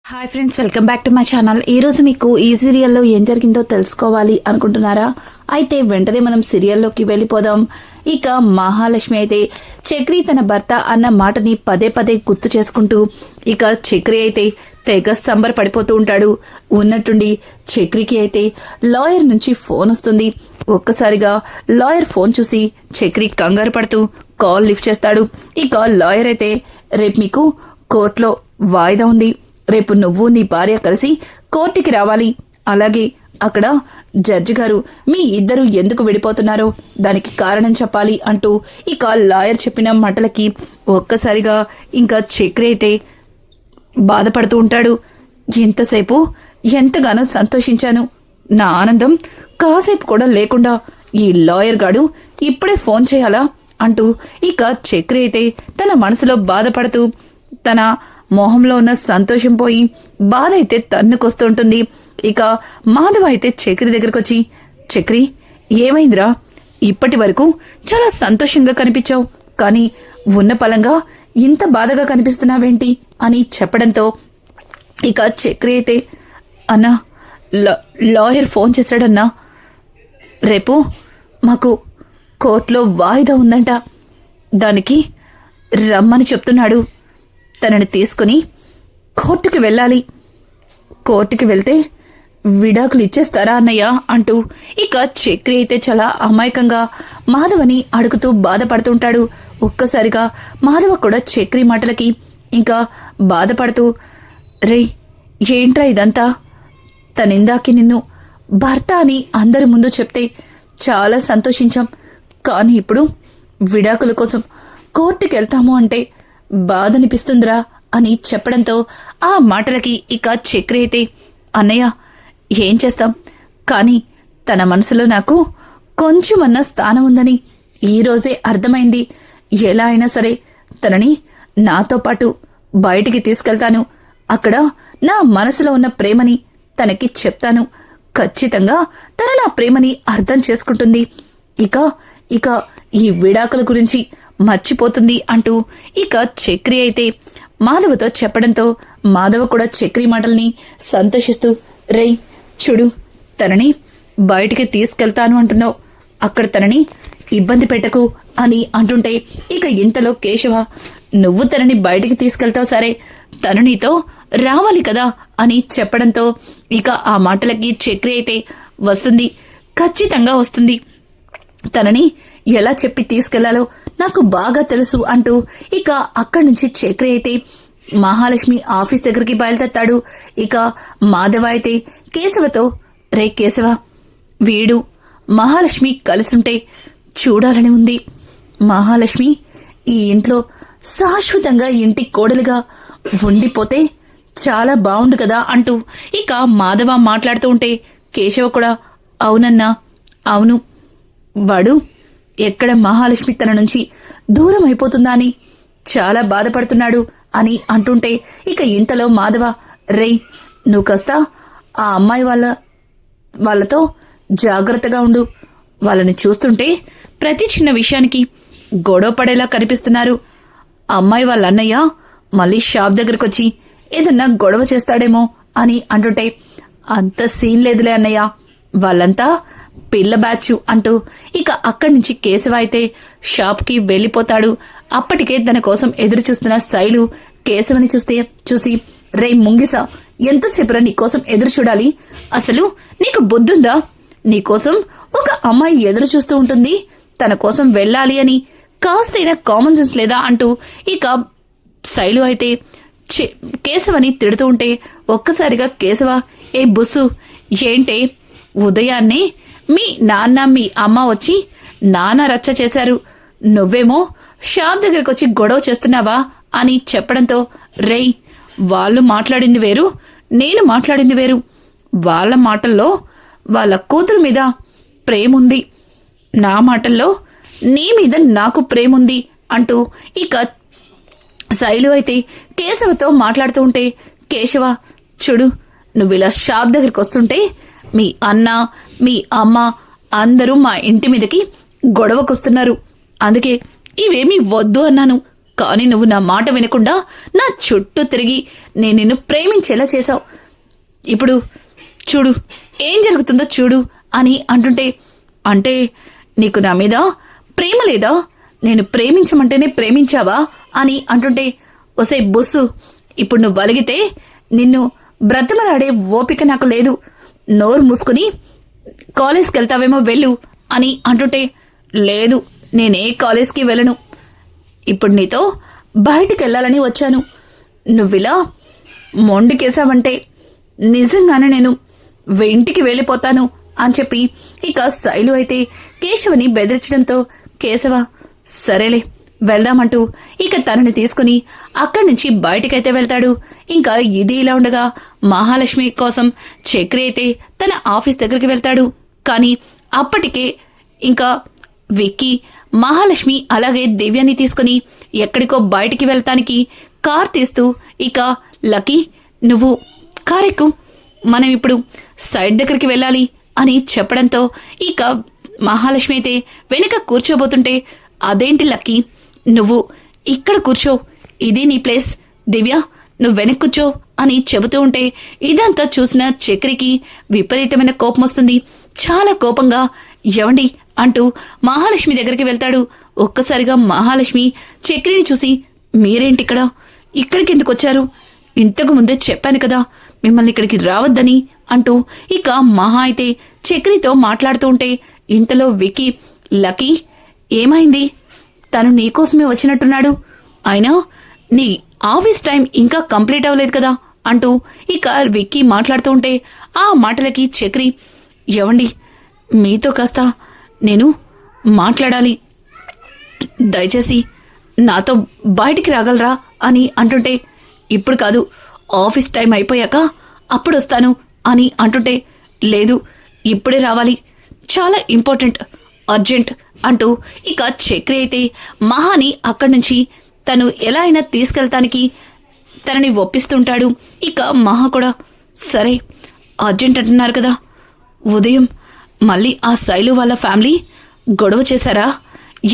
Hi friends, welcome back to my channel. ఈ రోజు మీకు ఈ సీరియల్లో ఏం జరిగిందో తెలుసుకోవాలి అనుకుంటున్నారా? అయితే వెంటనే మనం సీరియల్లోకి వెళ్ళిపోదాం. ఇక మహాలక్ష్మి అయితే చక్రి తన భర్త అన్న మాటని పదే పదే గుర్తు చేసుకుంటూ ఇక చక్రి అయితే తెగ సంబరపడిపోతూ ఉంటాడు. ఉన్నట్టుండి చక్రికి అయితే లాయర్ నుంచి ఫోన్ వస్తుంది. ఒక్కసారిగా లాయర్ ఫోన్ చూసి చక్రి కంగారు పడుతూ కాల్ లిఫ్ట్ చేస్తాడు. ఇక లాయర్ అయితే రేపు మీకు కోర్టులో వాయిదా ఉంది, రేపు నువ్వు నీ భార్య కలిసి కోర్టుకి రావాలి. అలాగే అక్కడ జడ్జి గారు మీ ఇద్దరు ఎందుకు విడిపోతున్నారో దానికి కారణం చెప్పాలి అంటూ ఇక లాయర్ చెప్పిన మాటలకి ఒక్కసారిగా ఇంకా చక్రి అయితే బాధపడుతూ ఉంటాడు. ఎంతసేపు ఎంతగానో సంతోషించాను, నా ఆనందం కాసేపు కూడా లేకుండా ఈ లాయర్ గాడు ఇప్పుడే ఫోన్ చేయాలా అంటూ ఇక చక్రి అయితే తన మనసులో బాధపడుతూ తన మొహంలో ఉన్న సంతోషం పోయి బాధ అయితే తన్నుకొస్తుంటుంది. ఇక మాధవ అయితే చక్రి దగ్గరకు వచ్చి, చక్రి ఏమైందిరా, ఇప్పటి వరకు చాలా సంతోషంగా కనిపించావు, కానీ ఉన్న పలంగా ఇంత బాధగా కనిపిస్తున్నావేంటి అని చెప్పడంతో ఇక చక్రి అయితే అన్నా లాయర్ ఫోన్ చేశాడన్నా, రేపు మాకు కోర్టులో వాయిదా ఉందంట, దానికి రమ్మని చెప్తున్నాడు, తనని తీసుకుని కోర్టుకి వెళ్ళాలి, కోర్టుకి వెళ్తే విడాకులు ఇచ్చేస్తారా అన్నయ్య అంటూ ఇక చక్రి అయితే చాలా అమాయకంగా మాధవని అడుగుతూ బాధపడుతుంటాడు. ఒక్కసారిగా మాధవ కూడా చక్రి మాటలకి ఇంకా బాధపడుతూ, రే ఏంట్రా ఇదంతా, తనిందాకి నిన్ను భర్త అని అందరి ముందు చెప్తే చాలా సంతోషించాం, కానీ ఇప్పుడు విడాకుల కోసం కోర్టుకి వెళ్తాము అంటే బాధనిపిస్తుందిరా అని చెప్పడంతో ఆ మాటలకి ఇక చక్రి అయితే, అన్నయ్య ఏం చేస్తాం, కానీ తన మనసులో నాకు కొంచెమన్నా స్థానం ఉందని ఈరోజే అర్థమైంది, ఎలా అయినా సరే తనని నాతో పాటు బయటికి తీసుకెళ్తాను, అక్కడ నా మనసులో ఉన్న ప్రేమని తనకి చెప్తాను, ఖచ్చితంగా తన నా ప్రేమని అర్థం చేసుకుంటుంది, ఇక ఇక ఈ విడాకుల గురించి మర్చిపోతుంది అంటూ ఇక చక్రి అయితే మాధవతో చెప్పడంతో మాధవ కూడా చక్రి మాటల్ని సంతోషిస్తూ, రేయ్ చూడు, తనని బయటికి తీసుకెళ్తాను అంటున్నావు, అక్కడ తనని ఇబ్బంది పెట్టకు అని అంటుంటే ఇక ఇంతలో కేశవ, నువ్వు తనని బయటికి తీసుకెళ్తావు సరే, తను నీతో రావాలి కదా అని చెప్పడంతో ఇక ఆ మాటలకి చక్రి అయితే వస్తుంది, ఖచ్చితంగా వస్తుంది, తనని ఎలా చెప్పి తీసుకెళ్లాలో నాకు బాగా తెలుసు అంటూ ఇక అక్కడి నుంచి చక్రి అయితే మహాలక్ష్మి ఆఫీస్ దగ్గరికి బయలుదేరతాడు. ఇక మాధవ అయితే కేశవతో, రే కేశవ, వీడు మహాలక్ష్మి కలిసుంటే చూడాలని ఉంది, మహాలక్ష్మి ఈ ఇంట్లో శాశ్వతంగా ఇంటి కోడలుగా ఉండిపోతే చాలా బాగుండు కదా అంటూ ఇక మాధవ మాట్లాడుతూ ఉంటే కేశవ కూడా, అవునన్నా అవును, వాడు ఎక్కడ మహాలక్ష్మి తన నుంచి దూరం అయిపోతుందా అని చాలా బాధపడుతున్నాడు అని అంటుంటే ఇక ఇంతలో మాధవ, రేయ్ నువ్వు కాస్త ఆ అమ్మాయి వాళ్ళతో జాగ్రత్తగా ఉండు, వాళ్ళని చూస్తుంటే ప్రతి చిన్న విషయానికి గొడవ పడేలా కనిపిస్తున్నారు, అమ్మాయి వాళ్ళ అన్నయ్య మళ్ళీ షాప్ దగ్గరకు వచ్చి ఏదన్నా గొడవ చేస్తాడేమో అని అంటుంటే, అంత సీన్ లేదులే అన్నయ్య, వాళ్ళంతా పిల్ల బ్యాచ్ అంటూ ఇక అక్కడి నుంచి కేశవ అయితే షాప్ కి వెళ్లిపోతాడు. అప్పటికే తన కోసం ఎదురు చూస్తున్న శైలు కేశవని చూసి, రే ముంగిసా, ఎంతసేపురా నీకోసం ఎదురు చూడాలి, అసలు నీకు బుద్ధుందా, నీకోసం ఒక అమ్మాయి ఎదురు చూస్తూ ఉంటుంది, తన కోసం వెళ్ళాలి అని కాస్తైనా కామన్ సెన్స్ లేదా అంటూ ఇక శైలు అయితే కేశవని తిడుతూ ఉంటే ఒక్కసారిగా కేశవ, ఏ బుస్సు ఏంటే, ఉదయాన్నే మీ నాన్న మీ అమ్మ వచ్చి నాన్న రచ్చ చేశారు, నువ్వేమో షాప్ దగ్గరకు వచ్చి గొడవ చేస్తున్నావా అని చెప్పడంతో, రేయ్ వాళ్ళు మాట్లాడింది వేరు, నేను మాట్లాడింది వేరు, వాళ్ళ మాటల్లో వాళ్ళ కూతురు మీద ప్రేముంది, నా మాటల్లో నీ మీద నాకు ప్రేముంది అంటూ ఇక శైలు అయితే కేశవతో మాట్లాడుతూ ఉంటే, కేశవ చూడు, నువ్విలా షాప్ దగ్గరికి వస్తుంటే మీ అన్న మీ అమ్మ అందరూ మా ఇంటి మీదకి గొడవకొస్తున్నారు, అందుకే ఇవేమీ వద్దు అన్నాను, కానీ నువ్వు నా మాట వినకుండా నా చుట్టూ తిరిగి నేను నిన్ను ప్రేమించేలా చేశావు. ఇప్పుడు చూడు ఏం జరుగుతుందో చూడు అని అంటుంటే, అంటే నీకు నా మీద ప్రేమ లేదా? నేను ప్రేమించమంటేనే ప్రేమించావా అని అంటుంటే, ఒసే బొస్సు, ఇప్పుడు నువ్వు వలిగితే నిన్ను బ్రతిమలాడే ఓపిక నాకు లేదు. నోరు మూసుకుని కాలేజ్కి వెళ్తావేమో వెళ్ళు అని అంటుంటే, లేదు నేనే కాలేజ్కి వెళ్ళను. ఇప్పుడు నీతో బయటికి వెళ్ళాలని వచ్చాను. నువ్విలా మొండికేసావంటే నిజంగానే నేను ఇంటికి వెళ్ళిపోతాను అని చెప్పి ఇక శైలు అయితే కేశవని బెదిరించడంతో, కేశవ సరేలే వెళ్దామంటూ ఇక తనని తీసుకుని అక్కడి నుంచి బయటకైతే వెళ్తాడు. ఇంకా ఇది ఇలా ఉండగా మహాలక్ష్మి కోసం చక్రి అయితే తన ఆఫీస్ దగ్గరికి వెళ్తాడు. కానీ అప్పటికే ఇంకా విక్కీ మహాలక్ష్మి అలాగే దివ్యాని తీసుకుని ఎక్కడికో బయటికి వెళ్తానికి కార్ తీస్తూ, ఇక లక్కీ నువ్వు కారెక్కు, మనం ఇప్పుడు సైడ్ దగ్గరికి వెళ్ళాలి అని చెప్పడంతో ఇక మహాలక్ష్మి అయితే వెనుక కూర్చోబోతుంటే, అదేంటి లక్కీ నువ్వు ఇక్కడ కూర్చో, ఇది నీ ప్లేస్, దివ్య నువ్వు వెనక్కి కూర్చో అని చెబుతూ ఉంటే ఇదంతా చూసిన చక్రికి విపరీతమైన కోపం వస్తుంది. చాలా కోపంగా ఎవండి అంటూ మహాలక్ష్మి దగ్గరికి వెళ్తాడు. ఒక్కసారిగా మహాలక్ష్మి చక్రిని చూసి, మీరేంటిక్కడ, ఇక్కడికి ఎందుకు వచ్చారు? ఇంతకు ముందే చెప్పాను కదా మిమ్మల్ని ఇక్కడికి రావద్దని అంటూ ఇక మహా అయితే చక్రితో మాట్లాడుతూ ఉంటే, ఇంతలో విక్కీ, లక్కీ ఏమైంది? తను నీకోసమే వచ్చినట్టున్నాడు, అయినా నీ ఆఫీస్ టైం ఇంకా కంప్లీట్ అవ్వలేదు కదా అంటూ ఇక విక్కీ మాట్లాడుతూ ఉంటే, ఆ మాటలకి చక్రి, ఎవండి మీతో కాస్త నేను మాట్లాడాలి, దయచేసి నాతో బయటికి రాగలరా అని అంటుంటే, ఇప్పుడు కాదు ఆఫీస్ టైం అయిపోయాక అప్పుడు వస్తాను అని అంటుంటే, లేదు ఇప్పుడే రావాలి, చాలా ఇంపార్టెంట్, అర్జెంట్ అంటూ ఇక చక్రి అయితే మహాని అక్కడి నుంచి తను ఎలా అయినా తీసుకెళ్తానికి తనని ఒప్పిస్తుంటాడు. ఇక మహా కూడా సరే అర్జెంట్ అంటున్నారు కదా, ఉదయం మళ్ళీ ఆ శైలు వాళ్ళ ఫ్యామిలీ గొడవ చేశారా,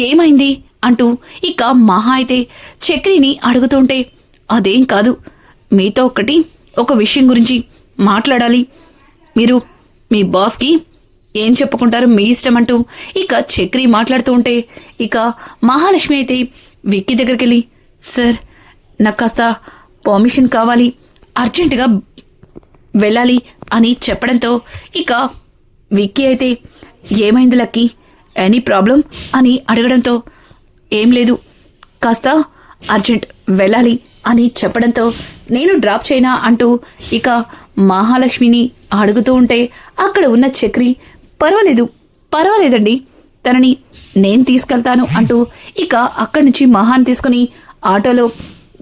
ఏమైంది అంటూ ఇక మహా అయితే చక్రిని అడుగుతుంటే, అదేం కాదు, మీతో ఒక విషయం గురించి మాట్లాడాలి, మీరు మీ బాస్కి ఏం చెప్పుకుంటారు మీ ఇష్టం అంటూ ఇక చక్రి మాట్లాడుతూ ఉంటే ఇక మహాలక్ష్మి అయితే విక్కీ దగ్గరికి వెళ్ళి, సార్ నాకు కాస్త పర్మిషన్ కావాలి, అర్జెంటుగా వెళ్ళాలి అని చెప్పడంతో ఇక విక్కీ అయితే, ఏమైంది లక్కీ, ఎనీ ప్రాబ్లం అని అడగడంతో, ఏం లేదు కాస్త అర్జెంట్ వెళ్ళాలి అని చెప్పడంతో, నేను డ్రాప్ చేయనా అంటూ ఇక మహాలక్ష్మిని అడుగుతూ ఉంటే అక్కడ ఉన్న చక్రి, పర్వాలేదండి తనని నేను తీసుకెళ్తాను అంటూ ఇక అక్కడి నుంచి మహాన్ తీసుకుని ఆటోలో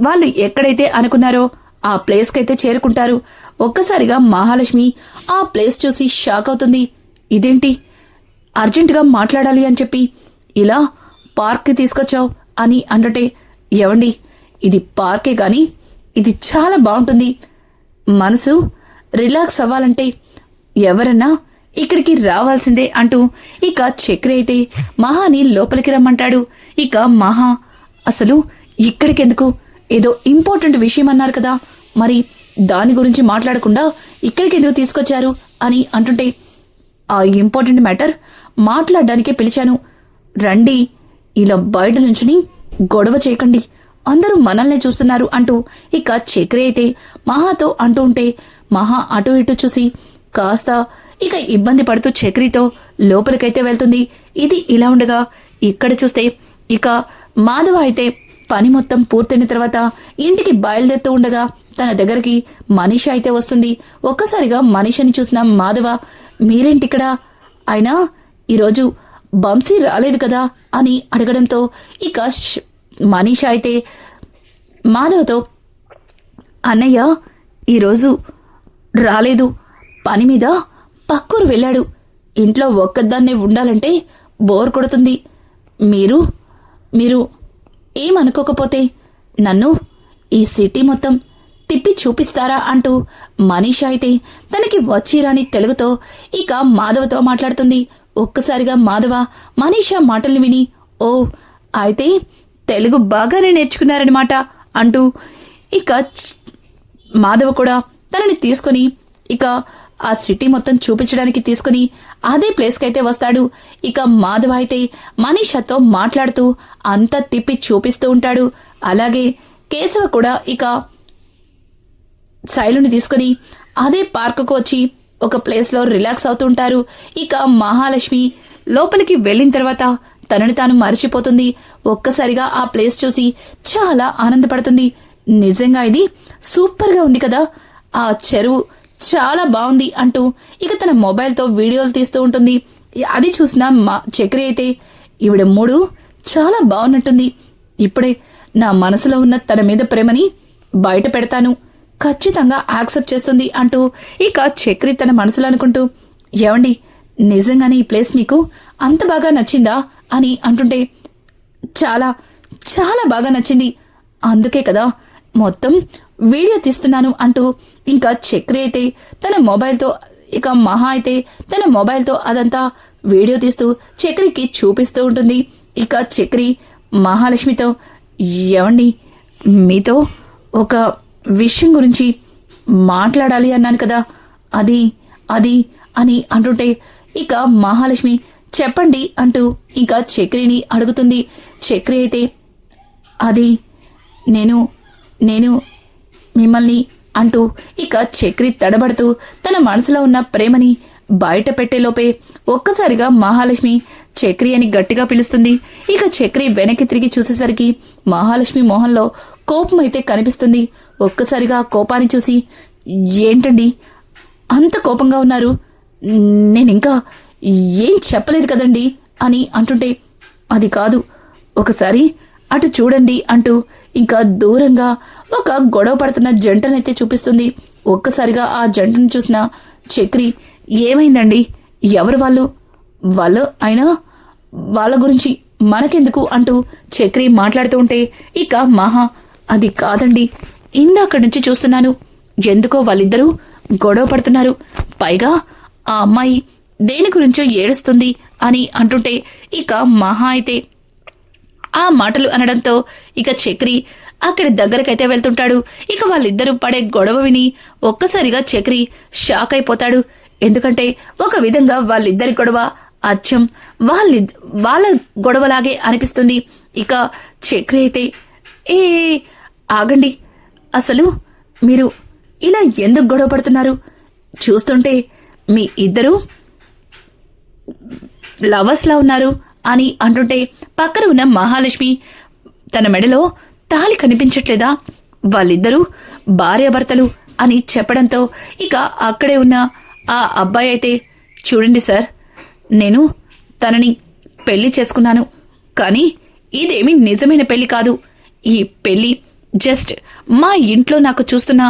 వాళ్ళు ఎక్కడైతే అనుకున్నారో ఆ ప్లేస్కైతే చేరుకుంటారు. ఒక్కసారిగా మహాలక్ష్మి ఆ ప్లేస్ చూసి షాక్ అవుతుంది. ఇదేంటి అర్జెంటుగా మాట్లాడాలి అని చెప్పి ఇలా పార్క్కి తీసుకొచ్చావు అని అంటే, ఎవండి ఇది పార్కే గాని ఇది చాలా బాగుంటుంది, మనసు రిలాక్స్ అవ్వాలంటే ఎవరన్నా ఇక్కడికి రావాల్సిందే అంటూ ఇక చక్రి అయితే మహాని లోపలికి రమ్మంటాడు. ఇక మహా, అసలు ఇక్కడికెందుకు, ఏదో ఇంపార్టెంట్ విషయం అన్నారు కదా, మరి దాని గురించి మాట్లాడకుండా ఇక్కడికి ఎందుకు తీసుకొచ్చారు అని అంటుంటే, ఆ ఇంపార్టెంట్ మ్యాటర్ మాట్లాడడానికే పిలిచాను, రండి, ఇలా బయట నుంచుని గొడవ చేయకండి, అందరూ మనల్నే చూస్తున్నారు అంటూ ఇక చక్రి అయితే మహాతో అంటూ ఉంటే మహా అటు ఇటు చూసి కాస్త ఇక ఇబ్బంది పడుతూ చక్రితో లోపలికైతే వెళ్తుంది. ఇది ఇలా ఉండగా ఇక్కడ చూస్తే ఇక మాధవ అయితే పని మొత్తం పూర్తయిన తర్వాత ఇంటికి బయలుదేరుతూ ఉండగా తన దగ్గరికి మనీష అయితే వస్తుంది. ఒక్కసారిగా మనీషని చూసిన మాధవ, మీరేంటిక్కడ, అయినా ఈరోజు బంసీ రాలేదు కదా అని అడగడంతో ఇక మనీష అయితే మాధవతో, అన్నయ్య ఈరోజు రాలేదు, పని మీద పక్కూరు వెళ్ళాడు, ఇంట్లో ఒక్కదాన్నే ఉండాలంటే బోర్ కొడుతుంది, మీరు ఏమనుకోకపోతే నన్ను ఈ సిటీ మొత్తం తిప్పి చూపిస్తారా అంటూ మనీష అయితే తనకి వచ్చిరాని తెలుగుతో ఇక మాధవతో మాట్లాడుతుంది. ఒక్కసారిగా మాధవ మనీష మాటల్ని విని, ఓ అయితే తెలుగు బాగానే నేర్చుకున్నారనమాట అంటూ ఇక మాధవ కూడా తనని తీసుకుని ఇక ఆ సిటీ మొత్తం చూపించడానికి తీసుకుని అదే ప్లేస్కి అయితే వస్తాడు. ఇక మాధవ అయితే మనీషాతో మాట్లాడుతూ అంతా తిప్పి చూపిస్తూ ఉంటాడు. అలాగే కేశవ కూడా ఇక శైలుని తీసుకుని అదే పార్కుకు వచ్చి ఒక ప్లేస్లో రిలాక్స్ అవుతూ ఉంటారు. ఇక మహాలక్ష్మి లోపలికి వెళ్ళిన తర్వాత తనని తాను మర్చిపోతుంది. ఒక్కసారిగా ఆ ప్లేస్ చూసి చాలా ఆనందపడుతుంది. నిజంగా ఇది సూపర్గా ఉంది కదా, ఆ చెరువు చాలా బాగుంది అంటూ ఇక తన మొబైల్తో వీడియోలు తీస్తూ ఉంటుంది. అది చూసిన చక్రి అయితే ఈవిడ మూడు చాలా బాగున్నట్టుంది, ఇప్పుడే నా మనసులో ఉన్న తన మీద ప్రేమని బయట పెడతాను, ఖచ్చితంగా యాక్సెప్ట్ చేస్తుంది అంటూ ఇక చక్రి తన మనసులో అనుకుంటూ, ఏమండి నిజంగానే ఈ ప్లేస్ మీకు అంత బాగా నచ్చిందా అని అంటుంటే, చాలా చాలా బాగా నచ్చింది, అందుకే కదా మొత్తం వీడియో తీస్తున్నాను అంటూ ఇంకా చక్రి అయితే తన మొబైల్తో ఇక మహా అయితే తన మొబైల్తో అదంతా వీడియో తీస్తూ చక్రికి చూపిస్తూ ఉంటుంది. ఇక చక్రి మహాలక్ష్మితో, ఏమండి మీతో ఒక విషయం గురించి మాట్లాడాలి అన్నాను కదా, అది అది అని అంటుంటే ఇక మహాలక్ష్మి చెప్పండి అంటూ ఇంకా చక్రిని అడుగుతుంది. చక్రి అయితే అది నేను మిమ్మల్ని అంటూ ఇక చక్రి తడబడుతూ తన మనసులో ఉన్న ప్రేమని బయట పెట్టేలోపే ఒక్కసారిగా మహాలక్ష్మి చక్రి అని గట్టిగా పిలుస్తుంది. ఇక చక్రి వెనక్కి తిరిగి చూసేసరికి మహాలక్ష్మి మొహంలో కోపం అయితే కనిపిస్తుంది. ఒక్కసారిగా కోపాన్ని చూసి, ఏంటండి అంత కోపంగా ఉన్నారు, నేనింకా ఏం చెప్పలేదు కదండి అని అంటుంటే, అది కాదు ఒకసారి అటు చూడండి అంటూ ఇంకా దూరంగా ఒక గొడవ పడుతున్న జంటనైతే చూపిస్తుంది. ఒక్కసారిగా ఆ జంటను చూసిన చక్రి, ఏమైందండి, ఎవరు వాళ్ళు అయినా వాళ్ళ గురించి మనకెందుకు అంటూ చక్రి మాట్లాడుతూ ఉంటే ఇక మహా, అది కాదండి, ఇందాక నుంచి చూస్తున్నాను ఎందుకో వాళ్ళిద్దరూ గొడవ పడుతున్నారు, పైగా ఆ అమ్మాయి దేని గురించో ఏడుస్తుంది అని అంటుంటే ఇక మహా అయితే ఆ మాటలు అనడంతో ఇక చక్రి అక్కడి దగ్గరకైతే వెళ్తుంటాడు. ఇక వాళ్ళిద్దరూ పడే గొడవ విని ఒక్కసారిగా చక్రి షాక్ అయిపోతాడు. ఎందుకంటే ఒక విధంగా వాళ్ళిద్దరి గొడవ అచ్చం వాళ్ళ గొడవలాగే అనిపిస్తుంది. ఇక చక్రి అయితే, ఆగండి, అసలు మీరు ఇలా ఎందుకు గొడవ పడుతున్నారు, చూస్తుంటే మీ ఇద్దరు లవర్స్లా ఉన్నారు అని అంటుంటే పక్కన ఉన్న మహాలక్ష్మి, తన మెడలో తాళి కనిపించట్లేదా, వాళ్ళిద్దరూ భార్యాభర్తలు అని చెప్పడంతో ఇక అక్కడే ఉన్న ఆ అబ్బాయి అయితే, చూడండి సార్, నేను తనని పెళ్లి చేసుకున్నాను, కానీ ఇదేమీ నిజమైన పెళ్లి కాదు, ఈ పెళ్లి జస్ట్ మా ఇంట్లో నాకు చూస్తున్న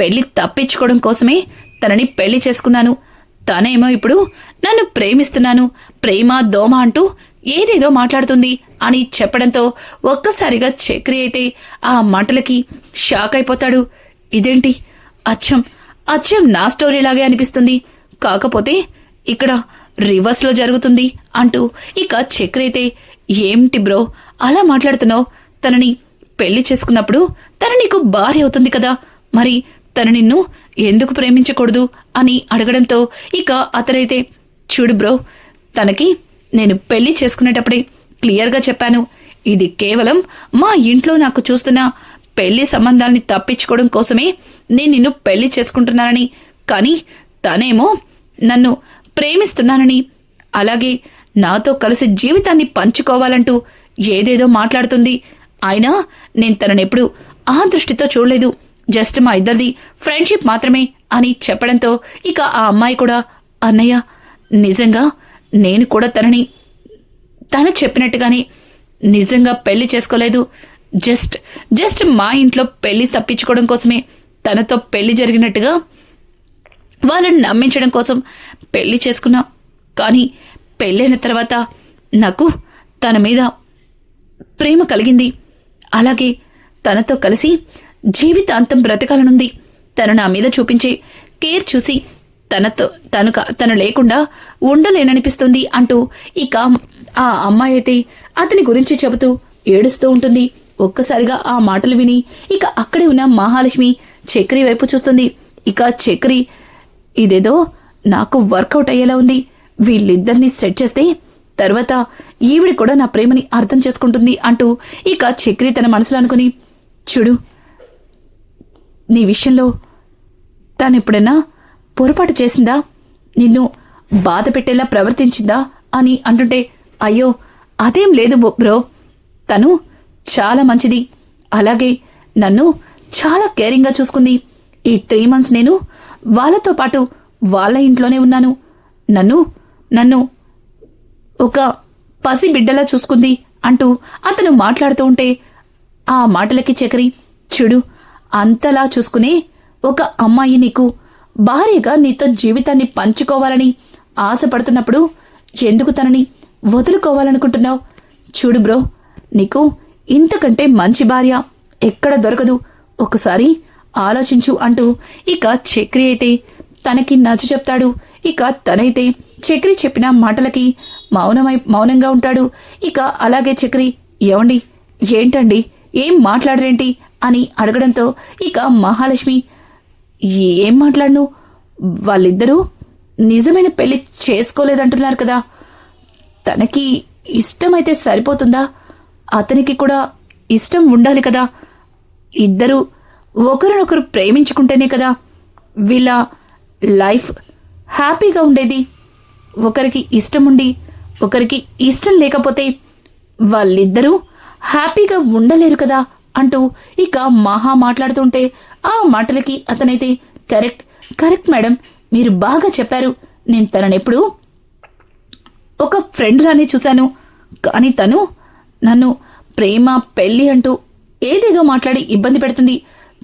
పెళ్లి తప్పించుకోవడం కోసమే తనని పెళ్లి చేసుకున్నాను, తనేమో ఇప్పుడు నన్ను ప్రేమిస్తున్నాను, ప్రేమ దోమ అంటూ ఏదేదో మాట్లాడుతుంది అని చెప్పడంతో ఒక్కసారిగా చక్రి అయితే ఆ మాటలకి షాక్ అయిపోతాడు. ఇదేంటి, అచ్చం నా స్టోరీలాగే అనిపిస్తుంది, కాకపోతే ఇక్కడ రివర్స్ లో జరుగుతుంది అంటూ ఇక చక్రి అయితే, ఏమిటి బ్రో అలా మాట్లాడుతున్నావు, తనని పెళ్లి చేసుకున్నప్పుడు తన నీకు భార్య అవుతుంది కదా, మరి తను నిన్ను ఎందుకు ప్రేమించకూడదు అని అడగడంతో ఇక అతనైతే, చూడు బ్రో, తనకి నేను పెళ్లి చేసుకునేటప్పుడే క్లియర్గా చెప్పాను, ఇది కేవలం మా ఇంట్లో నాకు చూస్తున్న పెళ్లి సంబంధాల్ని తప్పించుకోవడం కోసమే నేను నిన్ను పెళ్లి చేసుకుంటున్నానని, కానీ తనేమో నన్ను ప్రేమిస్తున్నానని, అలాగే నాతో కలిసి జీవితాన్ని పంచుకోవాలంటూ ఏదేదో మాట్లాడుతుంది, అయినా నేను తననెప్పుడు ఆ దృష్టితో చూడలేదు, జస్ట్ మా ఇద్దరిది ఫ్రెండ్షిప్ మాత్రమే అని చెప్పడంతో ఇక ఆ అమ్మాయి కూడా, అన్నయ్య నిజంగా నేను కూడా తను చెప్పినట్టుగానే నిజంగా పెళ్లి చేసుకోలేదు, జస్ట్ మా ఇంట్లో పెళ్లి తప్పించుకోవడం కోసమే తనతో పెళ్లి జరిగినట్టుగా వాళ్ళని నమ్మించడం కోసం పెళ్లి చేసుకున్నా, కానీ పెళ్ళైన తర్వాత నాకు తన మీద ప్రేమ కలిగింది, అలాగే తనతో కలిసి జీవితాంతం బ్రతకాలనుంది, తను నా మీద చూపించే కేర్ చూసి తను లేకుండా ఉండలేననిపిస్తుంది అంటూ ఇక ఆ అమ్మాయి అయితే అతని గురించి చెబుతూ ఏడుస్తూ ఉంటుంది. ఒక్కసారిగా ఆ మాటలు విని ఇక అక్కడే ఉన్న మహాలక్ష్మి చక్రి వైపు చూస్తుంది. ఇక చక్రి ఇదేదో నాకు వర్కౌట్ అయ్యేలా ఉంది. వీళ్ళిద్దరిని సెట్ చేస్తే తర్వాత ఈవిడి కూడా నా ప్రేమని అర్థం చేసుకుంటుంది అంటూ ఇక చక్రి తన మనసులో అనుకుని, చూడు, నీ విషయంలో తానెప్పుడైనా పొరపాటు చేసిందా, నిన్ను బాధ పెట్టేలా ప్రవర్తించిందా అని అంటుంటే, అయ్యో అదేం లేదు బ్రో, తను చాలా మంచిది, అలాగే నన్ను చాలా కేరింగ్గా చూసుకుంది. ఈ 3 months నేను వాళ్ళతో పాటు వాళ్ళ ఇంట్లోనే ఉన్నాను. నన్ను ఒక పసి బిడ్డలా చూసుకుంది అంటూ అతను మాట్లాడుతూ ఉంటే ఆ మాటలకి చక్రి, చూడు, అంతలా చూసుకునే ఒక అమ్మాయి నీకు భార్యగా నీతో జీవితాన్ని పంచుకోవాలని ఆశపడుతున్నప్పుడు ఎందుకు తనని వదులుకోవాలనుకుంటున్నావు? చూడు బ్రో, నీకు ఇంతకంటే మంచి భార్య ఎక్కడ దొరకదు, ఒకసారి ఆలోచించు అంటూ ఇక చక్రి అయితే తనకి నచ్చ చెప్తాడు. ఇక తనైతే చక్రి చెప్పిన మాటలకి మౌనంగా ఉంటాడు. ఇక అలాగే చక్రి, ఏమండి, ఏంటండి, ఏం మాట్లాడరేంటి అని అడగడంతో ఇక మహాలక్ష్మి, ఏం మాట్లాడను, వాళ్ళిద్దరూ నిజమైన పెళ్లి చేసుకోలేదంటున్నారు కదా, తనకి ఇష్టమైతే సరిపోతుందా? అతనికి కూడా ఇష్టం ఉండాలి కదా, ఇద్దరూ ఒకరినొకరు ప్రేమించుకుంటేనే కదా వీళ్ళ లైఫ్ హ్యాపీగా ఉండేది. ఒకరికి ఇష్టం ఉండి ఒకరికి ఇష్టం లేకపోతే వాళ్ళిద్దరూ హ్యాపీగా ఉండలేరు కదా అంటూ ఇక మహా మాట్లాడుతుంటే ఆ మాటలకి అతనైతే, కరెక్ట్ మేడం, మీరు బాగా చెప్పారు. నేను తననెప్పుడు ఒక ఫ్రెండ్ లానే చూశాను, కానీ తను నన్ను ప్రేమ పెళ్లి అంటూ ఏదేదో మాట్లాడి ఇబ్బంది పెడుతుంది.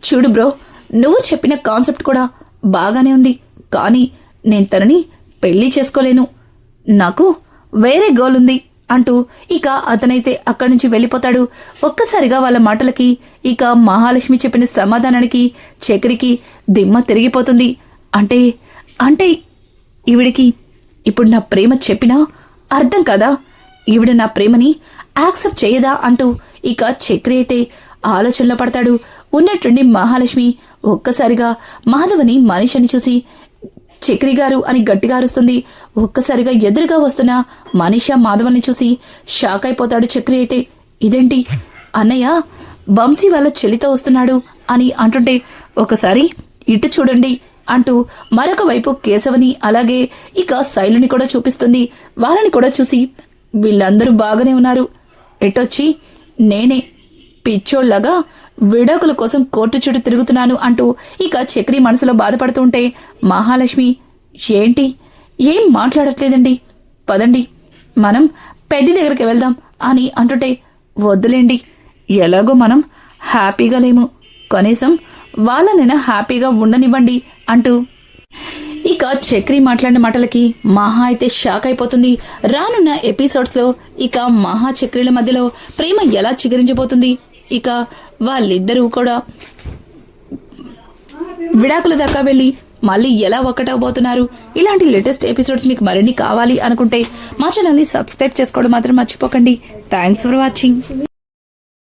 చూడు బ్రో, నువ్వు చెప్పిన కాన్సెప్ట్ కూడా బాగానే ఉంది, కానీ నేను తనని పెళ్లి చేసుకోలేను, నాకు వేరే గోల్ ఉంది అంటూ ఇక అతనైతే అక్కడి నుంచి వెళ్ళిపోతాడు. ఒక్కసారిగా వాళ్ళ మాటలకి ఇక మహాలక్ష్మి చెప్పిన సమాధానానికి చక్రికి దిమ్మ తిరిగిపోతుంది. అంటే ఈవిడికి ఇప్పుడు నా ప్రేమ చెప్పినా అర్థం కదా, ఈవిడ నా ప్రేమని యాక్సెప్ట్ చేయదా అంటూ ఇక చక్రి అయితే ఆలోచనలో పడతాడు. ఉన్నట్టుండి మహాలక్ష్మి ఒక్కసారిగా మాధవని మనిషిని చూసి చక్రి గారు అని గట్టిగా అరుస్తుంది. ఒక్కసారిగా ఎదురుగా వస్తున్న మనీషా మాధవల్ని చూసి షాక్ అయిపోతాడు చక్రి అయితే. ఇదేంటి అన్నయ్య వంశీ వాళ్ళ చెల్లితో వస్తున్నాడు అని అంటుంటే, ఒకసారి ఇటు చూడండి అంటూ మరొక వైపు కేశవని అలాగే ఇక శైలుని కూడా చూపిస్తుంది. వాళ్ళని కూడా చూసి, వీళ్ళందరూ బాగానే ఉన్నారు, ఎటొచ్చి నేనే పిచ్చోళ్లాగా విడాకుల కోసం కోర్టు చుట్టూ తిరుగుతున్నాను అంటూ ఇక చక్రి మనసులో బాధపడుతూ ఉంటే మహాలక్ష్మి, ఏంటి ఏం మాట్లాడట్లేదండి, పదండి మనం పెద్ద దగ్గరికి వెళ్దాం అని అంటుంటే, వద్దులేండి, ఎలాగో మనం హ్యాపీగా లేము, కనీసం వాళ్ళనైనా హ్యాపీగా ఉండనివ్వండి అంటూ ఇక చక్రి మాట్లాడిన మాటలకి మహా అయితే షాక్ అయిపోతుంది. రానున్న ఎపిసోడ్స్ లో ఇక మహా చక్రిల మధ్యలో ప్రేమ ఎలా చిగురించబోతుంది, ఇక వాళ్ళిద్దరూ కూడా విడాకుల దాకా వెళ్ళి మళ్ళీ ఎలా ఒక్కటవబోతున్నారు, ఇలాంటి లేటెస్ట్ ఎపిసోడ్స్ మీకు మరిన్ని కావాలి అనుకుంటే మా ఛానల్ని సబ్స్క్రైబ్ చేసుకోవడం మాత్రం మర్చిపోకండి. Thanks for watching.